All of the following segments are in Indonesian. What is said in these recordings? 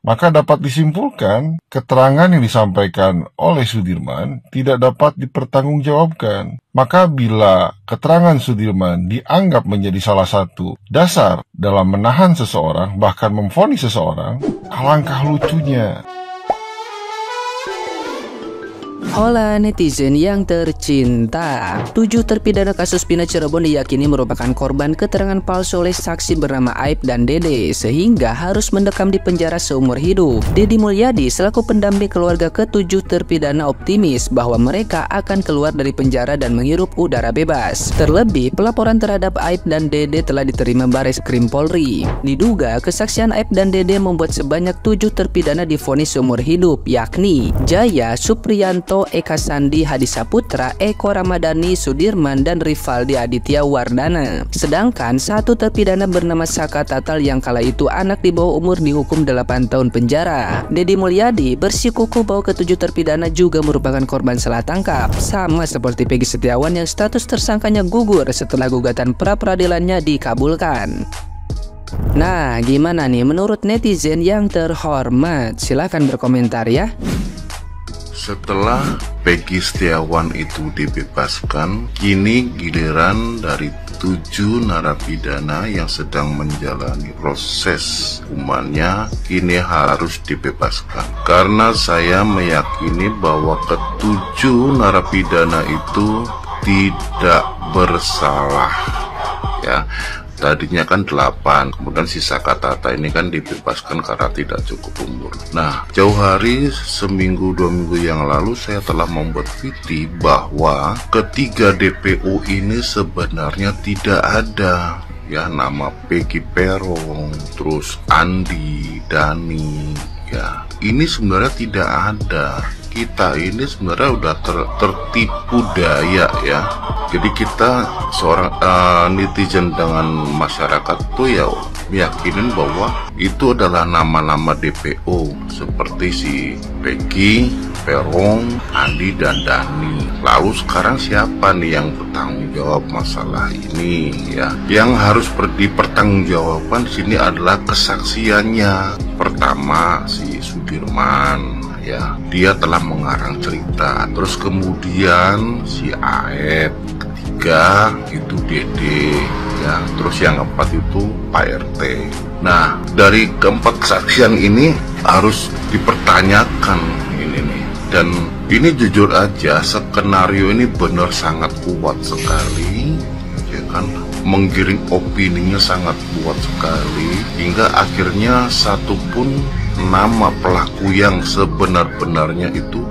Maka dapat disimpulkan, keterangan yang disampaikan oleh Sudirman tidak dapat dipertanggungjawabkan. Maka bila keterangan Sudirman dianggap menjadi salah satu dasar dalam menahan seseorang, bahkan memvonis seseorang, alangkah lucunya. Hola netizen yang tercinta, 7 terpidana kasus pindah Cirebon diyakini merupakan korban keterangan palsu oleh saksi bernama Aib dan Dede sehingga harus mendekam di penjara seumur hidup. Deddy Mulyadi selaku pendamping keluarga ke-7 terpidana optimis bahwa mereka akan keluar dari penjara dan menghirup udara bebas. Terlebih, pelaporan terhadap Aib dan Dede telah diterima Bareskrim Polri. Diduga kesaksian Aib dan Dede membuat sebanyak 7 terpidana divonis seumur hidup, yakni Jaya, Supriyanto, Eka Sandi, Hadi Saputra, Eko Ramadhani, Sudirman, dan Rivaldi Aditya Wardana. Sedangkan satu terpidana bernama Saka Tatal yang kala itu anak di bawah umur dihukum 8 tahun penjara. Deddy Mulyadi bersikukuh bahwa ke-7 terpidana juga merupakan korban salah tangkap, sama seperti Peggy Setiawan yang status tersangkanya gugur setelah gugatan pra-peradilannya dikabulkan. Nah, gimana nih menurut netizen yang terhormat? Silahkan berkomentar ya. Setelah Peggy Setiawan itu dibebaskan, kini giliran dari 7 narapidana yang sedang menjalani proses hukumannya kini harus dibebaskan. Karena saya meyakini bahwa ke-7 narapidana itu tidak bersalah. Ya. Tadinya kan 8, kemudian sisa Tata ini kan dibebaskan karena tidak cukup umur. Nah, jauh hari seminggu 2 minggu yang lalu saya telah membuat video bahwa ketiga DPO ini sebenarnya tidak ada. Ya, nama Peggy Peron, terus Andi, Dani, ya ini sebenarnya tidak ada. Kita ini sebenarnya udah tertipu daya ya. Jadi kita seorang netizen dengan masyarakat tuh ya meyakinin bahwa itu adalah nama-nama DPO seperti si Peggy, Peron, Andi, dan Dani. Lalu sekarang siapa nih yang bertanggung jawab masalah ini ya? Yang harus dipertanggungjawabkan di sini adalah kesaksiannya. Pertama si Sudirman, ya dia telah mengarang cerita. Terus kemudian si Aep, ketiga itu Dede, ya. Terus yang keempat itu Pak RT. Nah, dari keempat kesaksian ini harus dipertanyakan ini nih. Dan ini jujur aja skenario ini benar sangat kuat sekali, ya kan? Menggiring opininya sangat kuat sekali hingga akhirnya satupun nama pelaku yang sebenar-benarnya itu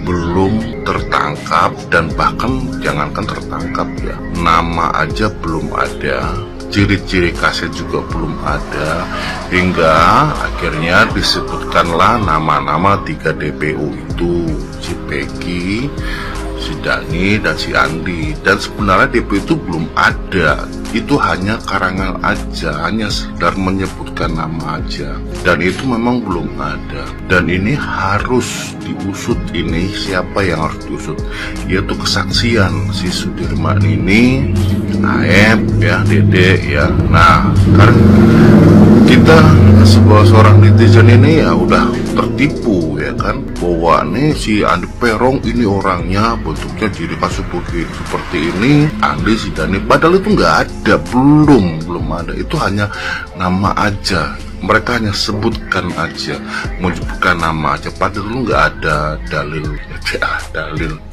belum tertangkap, dan bahkan jangankan tertangkap ya, nama aja belum ada, ciri-ciri kaset juga belum ada, hingga akhirnya disebutkanlah nama-nama 3 DPO itu, si Peggy, si Dani, dan si Andi. Dan sebenarnya DPO itu belum ada, itu hanya karangan aja, hanya sekedar menyebutkan nama aja, dan itu memang belum ada. Dan ini harus diusut, ini siapa yang harus diusut, yaitu kesaksian si Sudirman ini, Aep ya, Dede ya. Nah, sekarang kita seorang netizen ini ya udah tertipu ya kan, bahwa nih si Andi Peron ini orangnya bentuknya ciri khas seperti ini, Andi, si Dani, padahal itu nggak ada, belum ada, itu hanya nama aja, mereka hanya sebutkan aja, menyebutkan nama aja, padahal nggak ada dalil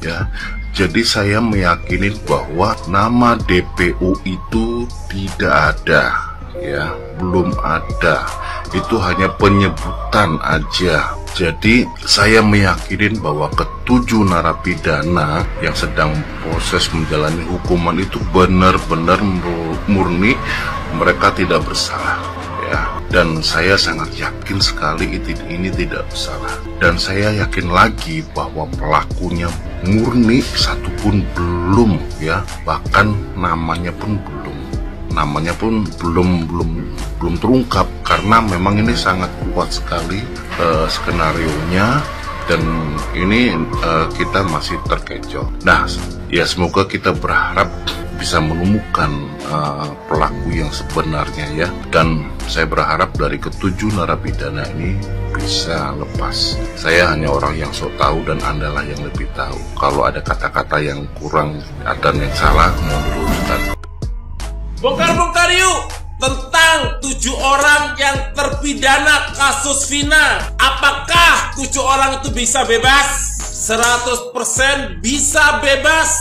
ya. Jadi saya meyakini bahwa nama DPO itu tidak ada ya, belum ada, itu hanya penyebutan aja. Jadi saya meyakini bahwa ke-7 narapidana yang sedang proses menjalani hukuman itu benar-benar murni mereka tidak bersalah ya. Dan saya sangat yakin sekali ini tidak bersalah. Dan saya yakin lagi bahwa pelakunya murni, satupun belum ya, bahkan namanya pun belum terungkap, karena memang ini sangat kuat sekali skenarionya, dan ini kita masih terkecoh. Nah ya, semoga kita berharap bisa menemukan pelaku yang sebenarnya ya, dan saya berharap dari ke-7 narapidana ini bisa lepas. Saya hanya orang yang sok tahu dan Anda lah yang lebih tahu. Kalau ada kata-kata yang kurang dan yang salah, mohon diluruskan. Bongkar-bongkar yuk tentang 7 orang yang terpidana kasus Vina. Apakah 7 orang itu bisa bebas? 100% bisa bebas.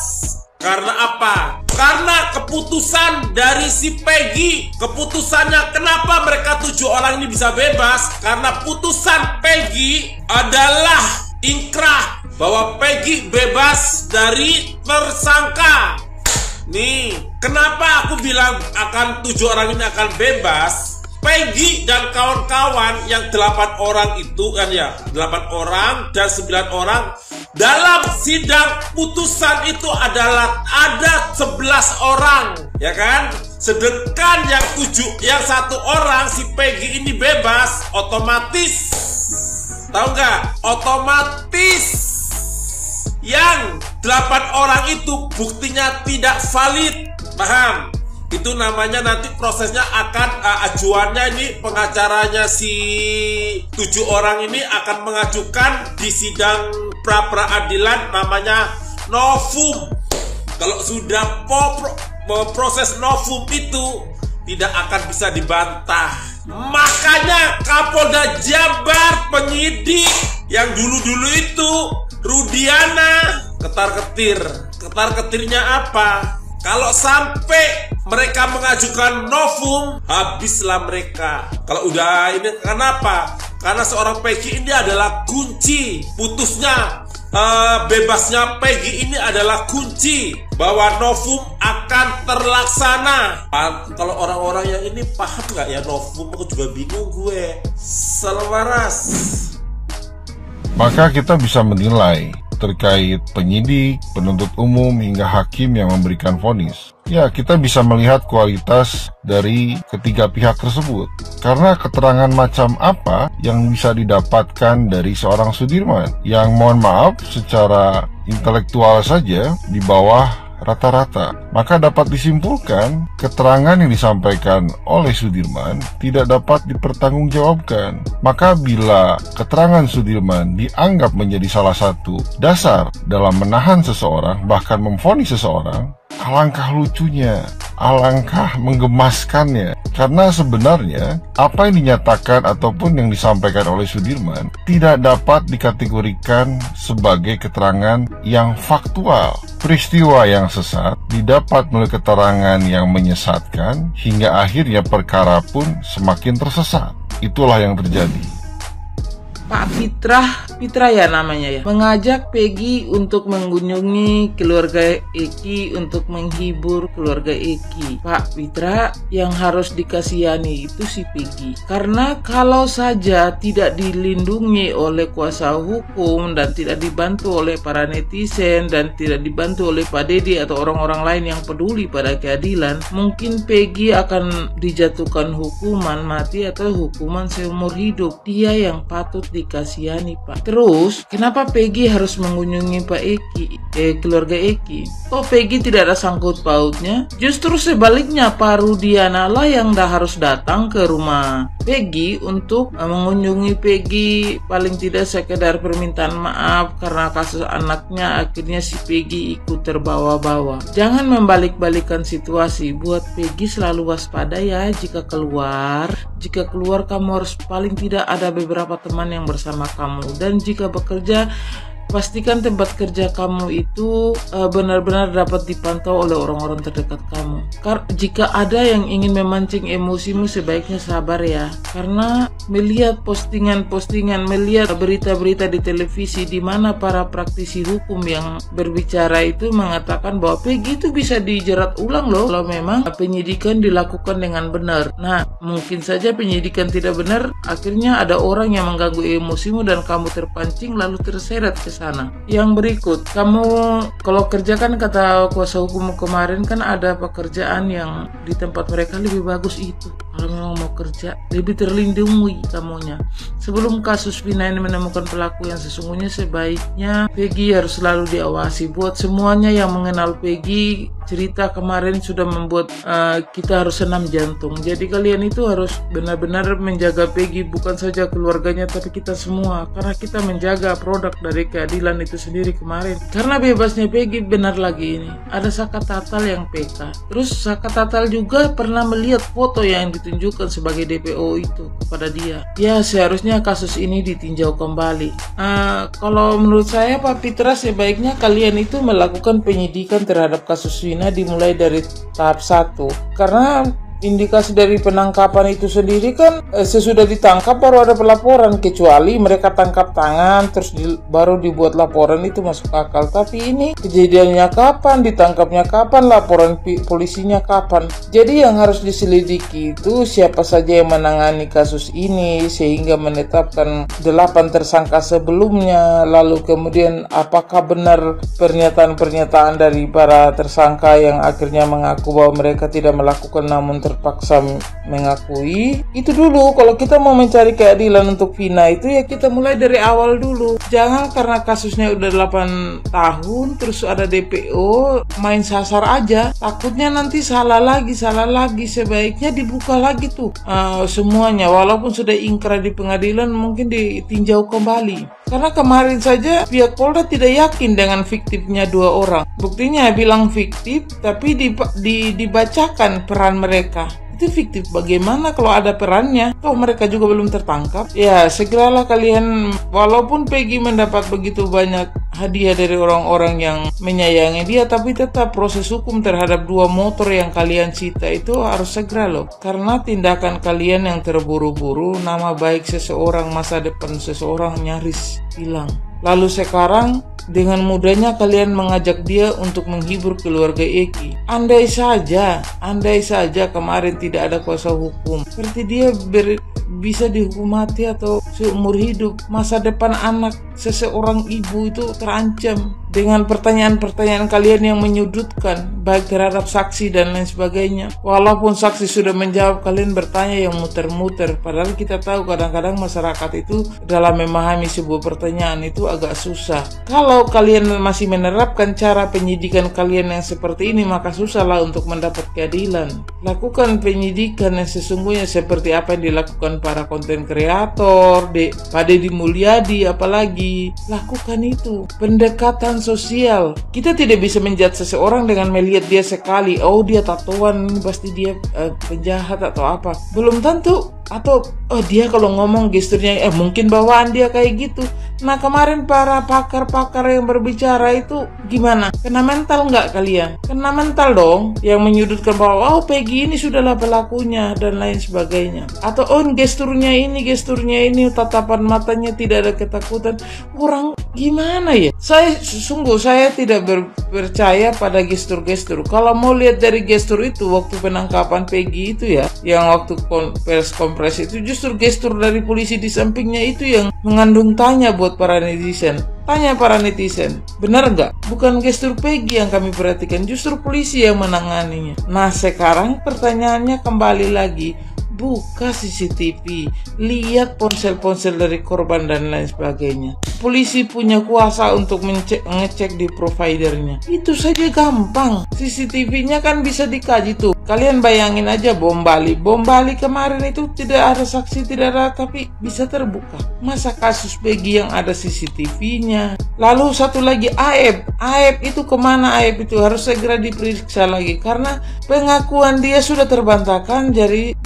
Karena apa? Karena keputusan dari si Peggy. Keputusannya kenapa mereka 7 orang ini bisa bebas? Karena putusan Peggy adalah inkrah bahwa Peggy bebas dari tersangka. Nih, kenapa aku bilang akan 7 orang ini akan bebas? Peggy dan kawan-kawan yang 8 orang itu kan ya, 8 orang dan 9 orang dalam sidang putusan itu adalah ada 11 orang, ya kan? Sedangkan yang 1 orang si Peggy ini bebas, otomatis tahu nggak? Otomatis yang 8 orang itu buktinya tidak valid, paham? Itu namanya nanti prosesnya akan ajuannya ini pengacaranya si 7 orang ini akan mengajukan di sidang pra-peradilan namanya novum. Kalau sudah proses novum itu tidak akan bisa dibantah. Makanya Kapolda Jabar penyidik yang dulu-dulu itu Rudiana ketar-ketir. Ketar-ketirnya apa? Kalau sampai mereka mengajukan novum, habislah mereka. Kalau udah ini, kenapa? Karena seorang Peggy ini adalah kunci. Putusnya, bebasnya Peggy ini adalah kunci bahwa novum akan terlaksana. Kalau orang-orang yang ini paham nggak ya novum? Aku juga bingung gue. Selaras. Maka kita bisa menilai terkait penyidik, penuntut umum, hingga hakim yang memberikan vonis. Ya, kita bisa melihat kualitas dari ketiga pihak tersebut. Karena keterangan macam apa yang bisa didapatkan dari seorang Sudirman yang mohon maaf secara intelektual saja di bawah rata-rata. Maka dapat disimpulkan keterangan yang disampaikan oleh Sudirman tidak dapat dipertanggungjawabkan. Maka bila keterangan Sudirman dianggap menjadi salah satu dasar dalam menahan seseorang, bahkan memvonis seseorang, alangkah lucunya, alangkah menggemaskannya. Karena sebenarnya apa yang dinyatakan ataupun yang disampaikan oleh Sudirman tidak dapat dikategorikan sebagai keterangan yang faktual. Peristiwa yang sesat didapat melalui keterangan yang menyesatkan hingga akhirnya perkara pun semakin tersesat. Itulah yang terjadi. Pak Fitra ya namanya ya, mengajak Peggy untuk mengunjungi keluarga Eki untuk menghibur keluarga Eki. Pak Fitra, yang harus dikasihani itu si Peggy. Karena kalau saja tidak dilindungi oleh kuasa hukum dan tidak dibantu oleh para netizen dan tidak dibantu oleh Pak Dedi atau orang-orang lain yang peduli pada keadilan, mungkin Peggy akan dijatuhkan hukuman mati atau hukuman seumur hidup. Dia yang patut dikasihani, Pak. Terus, kenapa Peggy harus mengunjungi Pak Eki, keluarga Eki? Kok Peggy tidak ada sangkut pautnya? Justru sebaliknya, Pak Rudiana lah yang harus datang ke rumah Peggy untuk mengunjungi Peggy, paling tidak sekedar permintaan maaf karena kasus anaknya akhirnya si Peggy ikut terbawa-bawa. Jangan membalik-balikan situasi. Buat Peggy selalu waspada ya jika keluar. Jika keluar kamu harus paling tidak ada beberapa teman yang bersama kamu, dan jika bekerja pastikan tempat kerja kamu itu benar-benar dapat dipantau oleh orang-orang terdekat kamu. Jika ada yang ingin memancing emosimu, sebaiknya sabar ya. Karena melihat postingan-postingan, melihat berita-berita di televisi di mana para praktisi hukum yang berbicara itu mengatakan bahwa Peggy itu bisa dijerat ulang loh kalau memang penyidikan dilakukan dengan benar. Nah, mungkin saja penyidikan tidak benar, akhirnya ada orang yang mengganggu emosimu dan kamu terpancing lalu terseret ke sana. Yang berikut, kamu kalau kerja kan kata kuasa hukum kemarin kan ada pekerjaan yang di tempat mereka lebih bagus itu. Kalau memang mau kerja, lebih terlindungi kamunya. Sebelum kasus Vina ini menemukan pelaku yang sesungguhnya, sebaiknya Peggy harus selalu diawasi. Buat semuanya yang mengenal Peggy, cerita kemarin sudah membuat kita harus senam jantung. Jadi kalian itu harus benar-benar menjaga Peggy, bukan saja keluarganya tapi kita semua, karena kita menjaga produk dari keadilan itu sendiri kemarin. Karena bebasnya Peggy, benar lagi ini ada Saka Tatal yang PK. Terus Saka Tatal juga pernah melihat foto yang ditunjukkan sebagai DPO itu kepada dia. Ya seharusnya kasus ini ditinjau kembali. Kalau menurut saya Pak Pitra, sebaiknya kalian itu melakukan penyidikan terhadap kasus Vina dimulai dari tahap 1. Karena indikasi dari penangkapan itu sendiri kan sesudah ditangkap baru ada pelaporan, kecuali mereka tangkap tangan terus baru dibuat laporan, itu masuk akal. Tapi ini kejadiannya kapan, ditangkapnya kapan, laporan polisinya kapan. Jadi yang harus diselidiki itu siapa saja yang menangani kasus ini sehingga menetapkan 8 tersangka sebelumnya, lalu kemudian apakah benar pernyataan-pernyataan dari para tersangka yang akhirnya mengaku bahwa mereka tidak melakukan namun terpaksa mengakui. Itu dulu kalau kita mau mencari keadilan untuk Vina itu ya kita mulai dari awal dulu. Jangan karena kasusnya udah 8 tahun terus ada DPO main sasar aja, takutnya nanti salah lagi. Sebaiknya dibuka lagi tuh semuanya, walaupun sudah ingkrah di pengadilan mungkin ditinjau kembali. Karena kemarin saja pihak Polda tidak yakin dengan fiktifnya 2 orang. Buktinya bilang fiktif tapi dibacakan peran mereka. Itu fiktif bagaimana kalau ada perannya? Toh mereka juga belum tertangkap. Ya segeralah kalian, walaupun Peggy mendapat begitu banyak hadiah dari orang-orang yang menyayangi dia, tapi tetap proses hukum terhadap 2 motor yang kalian cita itu harus segera loh. Karena tindakan kalian yang terburu-buru, nama baik seseorang, masa depan seseorang nyaris hilang. Lalu sekarang dengan mudahnya kalian mengajak dia untuk menghibur keluarga Eki. Andai saja kemarin tidak ada kuasa hukum, berarti dia bisa dihukum mati atau seumur hidup. Masa depan anak seseorang ibu itu terancam dengan pertanyaan-pertanyaan kalian yang menyudutkan, baik terhadap saksi dan lain sebagainya. Walaupun saksi sudah menjawab, kalian bertanya yang muter-muter. Padahal kita tahu kadang-kadang masyarakat itu dalam memahami sebuah pertanyaan itu agak susah. Kalau kalian masih menerapkan cara penyidikan kalian yang seperti ini, maka susahlah untuk mendapat keadilan. Lakukan penyidikan yang sesungguhnya seperti apa yang dilakukan para konten kreator, Pak Deddy Mulyadi apalagi. Lakukan itu, pendekatan sosial. Kita tidak bisa menjudge seseorang dengan melihat dia sekali, oh dia tatoan, pasti dia penjahat atau apa. Belum tentu. Atau dia kalau ngomong gesturnya mungkin bawaan dia kayak gitu. Nah kemarin para pakar-pakar yang berbicara itu gimana? Kena mental nggak kalian? Kena mental dong, yang menyudutkan bahwa Peggy ini sudahlah pelakunya dan lain sebagainya. Atau gesturnya ini, tatapan matanya tidak ada ketakutan. Orang gimana ya? Saya tidak percaya pada gestur-gestur. Kalau mau lihat dari gestur itu waktu penangkapan Peggy itu ya, yang waktu pers kompres itu justru gestur dari polisi di sampingnya itu yang mengandung tanya buat para netizen. Tanya para netizen, benar nggak? Bukan gestur Peggy yang kami perhatikan, justru polisi yang menanganinya. Nah sekarang pertanyaannya kembali lagi, buka CCTV, lihat ponsel-ponsel dari korban dan lain sebagainya. Polisi punya kuasa untuk ngecek di providernya. Itu saja gampang. CCTV-nya kan bisa dikaji tuh. Kalian bayangin aja bom Bali kemarin itu tidak ada saksi, tidak ada, tapi bisa terbuka. Masa kasus Peggy yang ada CCTV-nya? Lalu satu lagi Aep itu kemana? Aep itu harus segera diperiksa lagi karena pengakuan dia sudah terbantahkan. Jadi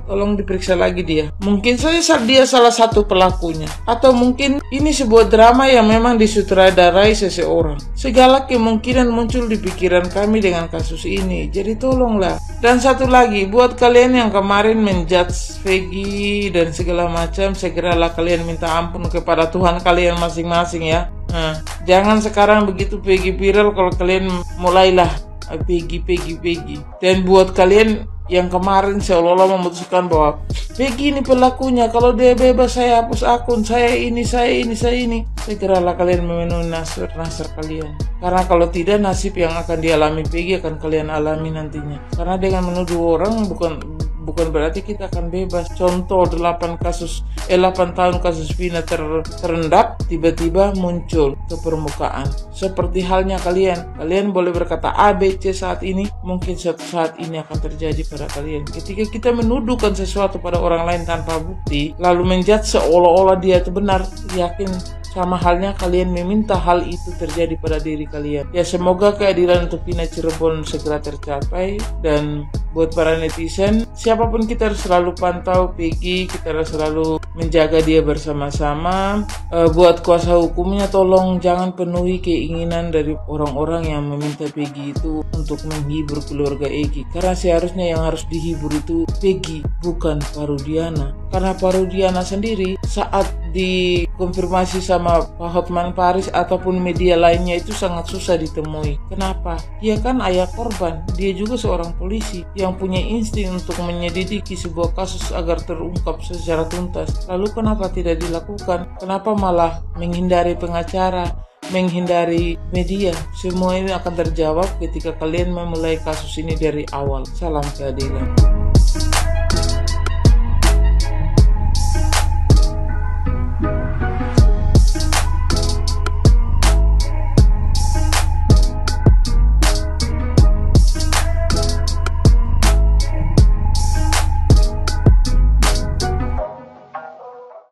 tolong diperiksa lagi dia. Mungkin saja dia salah satu pelakunya, atau mungkin ini sebuah drama yang memang disutradarai seseorang. Segala kemungkinan muncul di pikiran kami dengan kasus ini. Jadi tolonglah. Dan satu lagi, buat kalian yang kemarin menjudge Peggy dan segala macam, segeralah kalian minta ampun kepada Tuhan kalian masing-masing ya. Jangan sekarang begitu Peggy viral kalau kalian mulailah Peggy. Dan buat kalian yang kemarin seolah-olah memutuskan bahwa Peggy ini pelakunya, kalau dia bebas saya hapus akun, saya ini. Segeralah kalian memenuhi nasar kalian. Karena kalau tidak, nasib yang akan dialami Peggy akan kalian alami nantinya. Karena dengan menuduh orang bukan berarti kita akan bebas. Contoh 8 tahun kasus Vina terendap, tiba-tiba muncul ke permukaan. Seperti halnya kalian boleh berkata A, B, C saat ini, mungkin suatu saat ini akan terjadi pada kalian. Ketika kita menuduhkan sesuatu pada orang lain tanpa bukti, lalu menjudge seolah-olah dia itu benar, yakin sama halnya kalian meminta hal itu terjadi pada diri kalian. Ya, semoga keadilan untuk Vina Cirebon segera tercapai. Dan buat para netizen, siapapun kita harus selalu pantau Peggy, kita harus selalu menjaga dia bersama-sama. Buat kuasa hukumnya, tolong jangan penuhi keinginan dari orang-orang yang meminta Peggy itu untuk menghibur keluarga Eki. Karena seharusnya yang harus dihibur itu Peggy, bukan Parudiana. Karena Parudiana sendiri saat dikonfirmasi sama Pak Hotman Paris ataupun media lainnya itu sangat susah ditemui. Kenapa? Dia kan ayah korban, dia juga seorang polisi yang punya insting untuk menyelidiki sebuah kasus agar terungkap secara tuntas. Lalu kenapa tidak dilakukan? Kenapa malah menghindari pengacara, menghindari media? Semua ini akan terjawab ketika kalian memulai kasus ini dari awal. Salam keadilan.